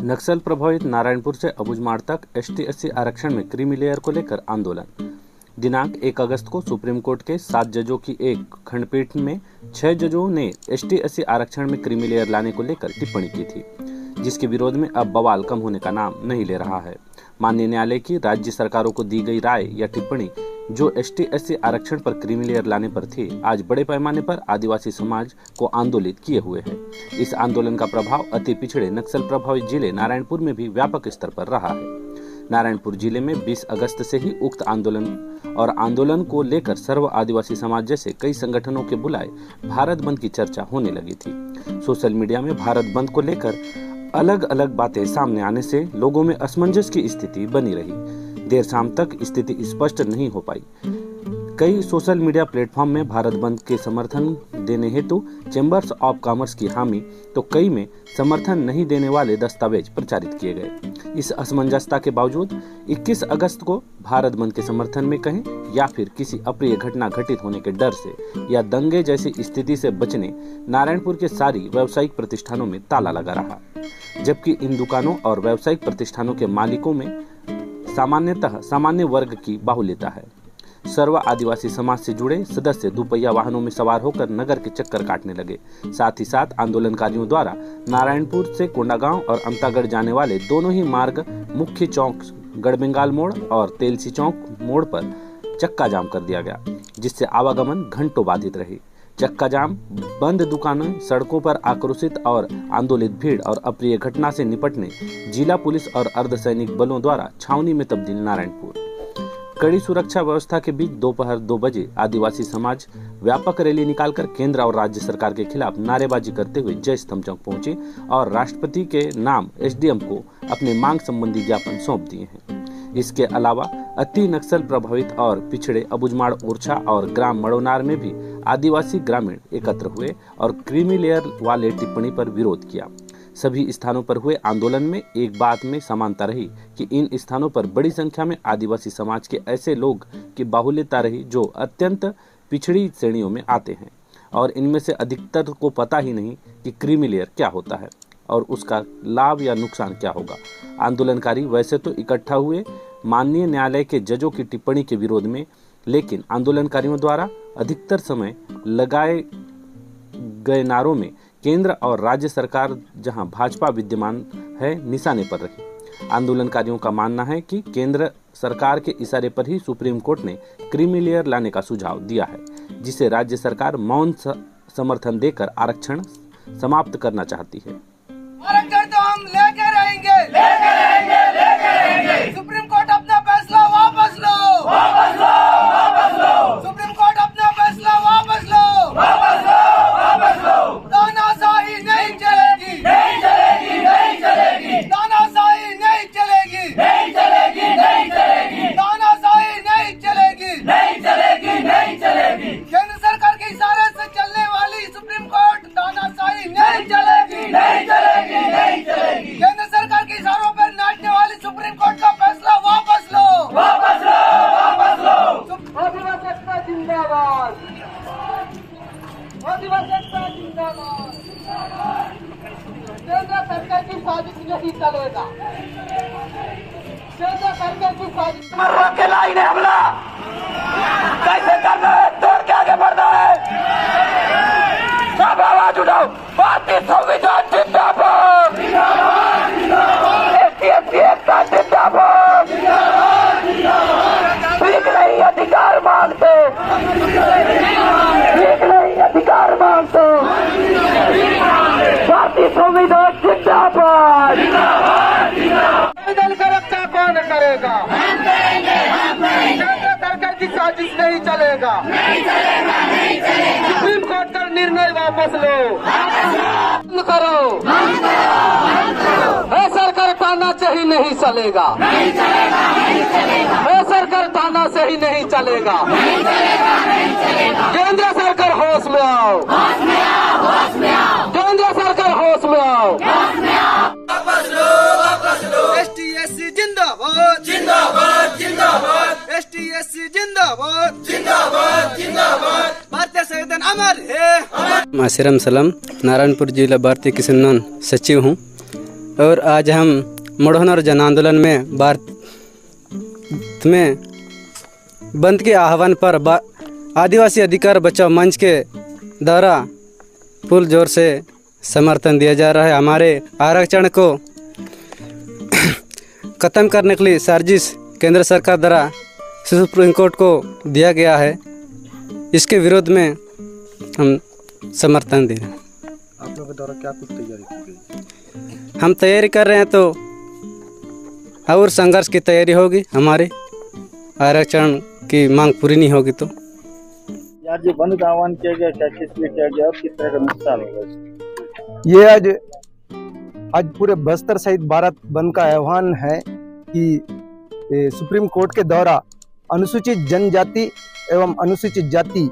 नक्सल प्रभावित नारायणपुर से अबुझमाड़ तक ST/SC आरक्षण में क्रीमी लेयर को लेकर आंदोलन। दिनांक 1 अगस्त को सुप्रीम कोर्ट के 7 जजों की एक खंडपीठ में 6 जजों ने ST/SC आरक्षण में क्रीमी लेयर लाने को लेकर टिप्पणी की थी, जिसके विरोध में अब बवाल कम होने का नाम नहीं ले रहा है। माननीय न्यायालय की राज्य सरकारों को दी गई राय या टिप्पणी जो ST/SC आरक्षण पर क्रीमी लेयर लाने पर थी, आज बड़े पैमाने पर आदिवासी समाज को आंदोलित किए हुए है। इस आंदोलन का प्रभाव अति पिछड़े नक्सल प्रभावित जिले नारायणपुर में भी व्यापक स्तर पर रहा है। नारायणपुर जिले में 20 अगस्त से ही उक्त आंदोलन को लेकर सर्व आदिवासी समाज जैसे कई संगठनों के बुलाए भारत बंद की चर्चा होने लगी थी। सोशल मीडिया में भारत बंद को लेकर अलग अलग बातें सामने आने से लोगों में असमंजस की स्थिति बनी रही। देर शाम तक स्थिति स्पष्ट नहीं हो पाई। कई सोशल मीडिया प्लेटफॉर्म में भारत बंद के समर्थन देने हेतु चैम्बर्स ऑफ कॉमर्स की हामी तो कई में समर्थन नहीं देने वाले दस्तावेज प्रचारित किए गए। इस असमंजसता के बावजूद 21 अगस्त को भारत बंद के समर्थन में कहें या फिर किसी अप्रिय घटना घटित होने के डर से या दंगे जैसी स्थिति से बचने नारायणपुर के सारी व्यावसायिक प्रतिष्ठानों में ताला लगा रहा, जबकि इन दुकानों और व्यावसायिक प्रतिष्ठानों के मालिकों में सामान्यतः सामान्य वर्ग की बाहुल्यता है। सर्व आदिवासी समाज से जुड़े सदस्य दुपहिया वाहनों में सवार होकर नगर के चक्कर काटने लगे। साथ ही साथ आंदोलनकारियों द्वारा नारायणपुर से कोंडागांव और अमतागढ़ जाने वाले दोनों ही मार्ग मुख्य चौक गढ़बेंगाल मोड़ और तेलसी चौक मोड़ पर चक्का जाम कर दिया गया, जिससे आवागमन घंटों बाधित रही। चक्का जाम, बंद दुकानें, सड़कों पर आक्रोशित और आंदोलित भीड़ और अप्रिय घटना से निपटने जिला पुलिस और अर्धसैनिक बलों द्वारा छावनी में तब्दील नारायणपुर। कड़ी सुरक्षा व्यवस्था के बीच दोपहर 2 बजे आदिवासी समाज व्यापक रैली निकालकर केंद्र और राज्य सरकार के खिलाफ नारेबाजी करते हुए जय स्तंभ चौक पहुंचे और राष्ट्रपति के नाम SDM को अपने मांग संबंधी ज्ञापन सौंप दिए हैं। इसके अलावा अति नक्सल प्रभावित और पिछड़े अबुझमाड़ ओरछा और ग्राम मड़ोनार में भी आदिवासी ग्रामीण एकत्र हुए और क्रीमी लेयर वाले टिप्पणी पर विरोध किया। सभी स्थानों पर हुए आंदोलन में एक बात में समानता रही कि इन स्थानों पर बड़ी संख्या में आदिवासी समाज के ऐसे लोग की बाहुल्यता रही जो अत्यंत पिछड़ी श्रेणियों में आते हैं और इनमें से अधिकतर को पता ही नहीं कि क्रीमी लेयर क्या होता है और उसका लाभ या नुकसान क्या होगा। आंदोलनकारी वैसे तो इकट्ठा हुए माननीय न्यायालय के जजों की टिप्पणी के विरोध में, लेकिन आंदोलनकारियों द्वारा अधिकतर समय लगाए गए नारों में केंद्र और राज्य सरकार जहां भाजपा विद्यमान है निशाने पर रही। आंदोलनकारियों का मानना है कि केंद्र सरकार के इशारे पर ही सुप्रीम कोर्ट ने क्रीमी लेयर लाने का सुझाव दिया है, जिसे राज्य सरकार मौन समर्थन देकर आरक्षण समाप्त करना चाहती है। आरक्षण तो हम लेके रहेंगे, लेके रहेंगे, लेके रहेंगे। सुप्रीम कोर्ट अपना फैसला वापस लो, वापस लो, वापस लो। सुप्रीम कोर्ट अपना फैसला वापस लो, वापस लो, वापस लो। तानाशाही नहीं चलेगी, नहीं चलेगी, नहीं चलेगी। तानाशाही नहीं चलेगी, नहीं चलेगी, नहीं चलेगी। तानाशाही नहीं चलेगी, नहीं चलेगी, नहीं चलेगी। केंद्र सरकार के इशारे से चलने वाली सुप्रीम कोर्ट तानाशाही नहीं चलेगी, नहीं चलेगी, नहीं चलेगी। केंद्र सरकार के इशारों पर नाचने वाली सुप्रीम कोर्ट का फैसला वापस लो, वापस लो, वापस लो। आदिवासी एकता जिंदाबाद, आदिवासी एकता जिंदाबाद। केंद्र सरकार की साजिश नहीं चलेगा, केंद्र सरकार की साजिश। मरवा के लाइन है हमला, कैसे करना है, तोड़ के आगे बढ़ना है। सब आवाज उठाओ, भारतीय संविधान जिंदाबाद, ST/SC एकता जिंदाबाद। भीख नहीं अधिकार मांगते, भीख नहीं अधिकार मांगते। भारतीय संविधान जिंदाबाद। संविधान का रक्षा कौन करेगा? केंद्र सरकार की साजिश नहीं चलेगा, नहीं चलेगा, नहीं चलेगा। सुप्रीम कोर्ट का निर्णय वापस लो, बंद करो, है सरकार ताना से ही नहीं चलेगा, नहीं चलेगा, नहीं चलेगा। है सरकार ताना से ही नहीं चलेगा, नहीं चलेगा, नहीं चलेगा। केंद्र सरकार होश में आओ, होश में आओ, होश में आओ। केंद्र सरकार होश में आओ, होश में आओ। वापस लो, वापस लो। ST/SC जिंदाबाद, जिंदाबाद, जिंदाबाद। ST/SC जिंदाबाद, जिंदाबाद, जिंदाबाद। भारतीय संविधान अमर है। मासिरम सलाम, नारायणपुर जिला भारतीय किसान सचिव हूँ। और आज हम मुड़हनर जन आंदोलन में भारत में बंद के आह्वान पर आदिवासी अधिकार बचाओ मंच के द्वारा फुल जोर से समर्थन दिया जा रहा है। हमारे आरक्षण को ख़त्म करने के लिए साजिश केंद्र सरकार द्वारा सुप्रीम कोर्ट को दिया गया है। इसके विरोध में हम समर्थन दे रहे हैं। आप लोगों के द्वारा क्या कुछ तैयारी की गई? हम तैयारी कर रहे हैं तो और संघर्ष की तैयारी होगी। हमारे आरक्षण की मांग पूरी नहीं होगी तो यार जो बंद का आह्वान किया गया, क्या किस लिए किया गया और किस तरह का नुकसान होगा? ये आज पूरे बस्तर सहित भारत बंद का आह्वान है कि सुप्रीम कोर्ट के द्वारा अनुसूचित जनजाति एवं अनुसूचित जाति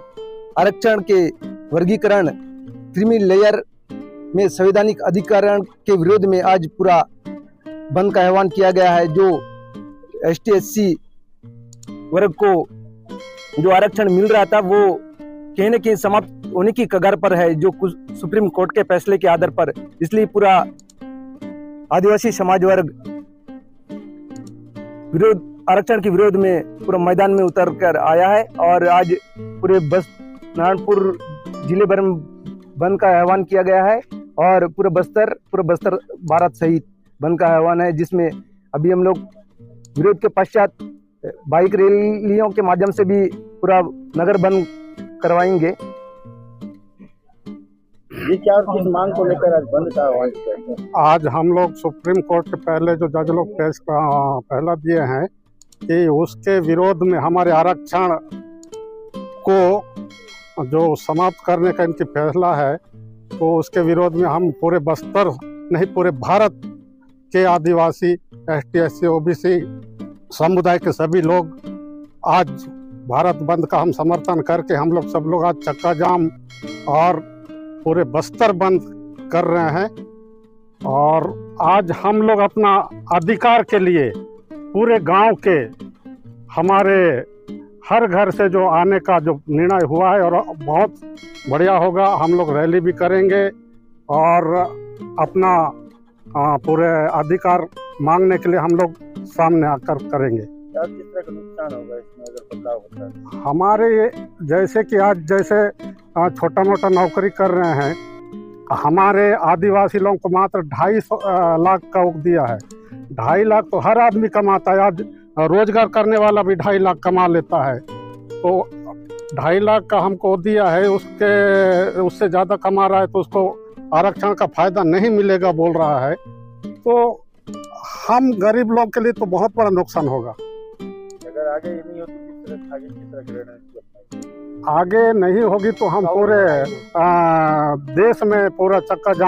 आरक्षण के वर्गीकरण क्रीमी लेयर में संवैधानिक अधिकरण के विरोध में आज पूरा बंद का आह्वान किया गया है। जो ST SC वर्ग को जो आरक्षण मिल रहा था वो कहीं न कहीं समाप्त होने की कगार पर है, जो सुप्रीम कोर्ट के फैसले के आधार पर। इसलिए पूरा आदिवासी समाज वर्ग विरोध आरक्षण के विरोध में पूरा मैदान में उतर कर आया है और आज पूरे नारायणपुर जिले भर में बंद का आह्वान किया गया है और पूरा बस्तर भारत सहित बंद का आह्वान है, जिसमें अभी हम लोग विरोध के पश्चात बाइक रैलियों के माध्यम से भी पूरा नगर बंद करवाएंगे। ये क्या और किस मांग को लेकर आज बंद का आह्वान किया? आज हम लोग सुप्रीम कोर्ट के पहले जो जज लोग पहला दिए हैं कि उसके विरोध में हमारे आरक्षण को जो समाप्त करने का इनकी फैसला है, तो उसके विरोध में हम पूरे बस्तर नहीं पूरे भारत के आदिवासी ST SC OBC समुदाय के सभी लोग आज भारत बंद का हम समर्थन करके हम लोग सब लोग आज चक्का जाम और पूरे बस्तर बंद कर रहे हैं। और आज हम लोग अपना अधिकार के लिए पूरे गांव के हमारे हर घर से जो आने का जो निर्णय हुआ है और बहुत बढ़िया होगा। हम लोग रैली भी करेंगे और अपना पूरे अधिकार मांगने के लिए हम लोग सामने आकर करेंगे। क्या किस तरह का नुकसान होगा इसमें अगर बदलाव होता है? हमारे जैसे कि आज जैसे छोटा मोटा नौकरी कर रहे हैं, हमारे आदिवासी लोगों को मात्र 2.5 लाख का उग दिया है। 2.5 लाख तो हर आदमी कमाता है। आज रोजगार करने वाला भी 2.5 लाख कमा लेता है, तो 2.5 लाख का हमको दिया है, उससे ज़्यादा कमा रहा है तो उसको आरक्षण का फायदा नहीं मिलेगा बोल रहा है। तो हम गरीब लोग के लिए तो बहुत बड़ा नुकसान होगा। अगर आगे ये नहीं होती आगे किस तरह की रणनीति? आगे नहीं होगी तो हम पूरे देश में पूरा चक्का जाम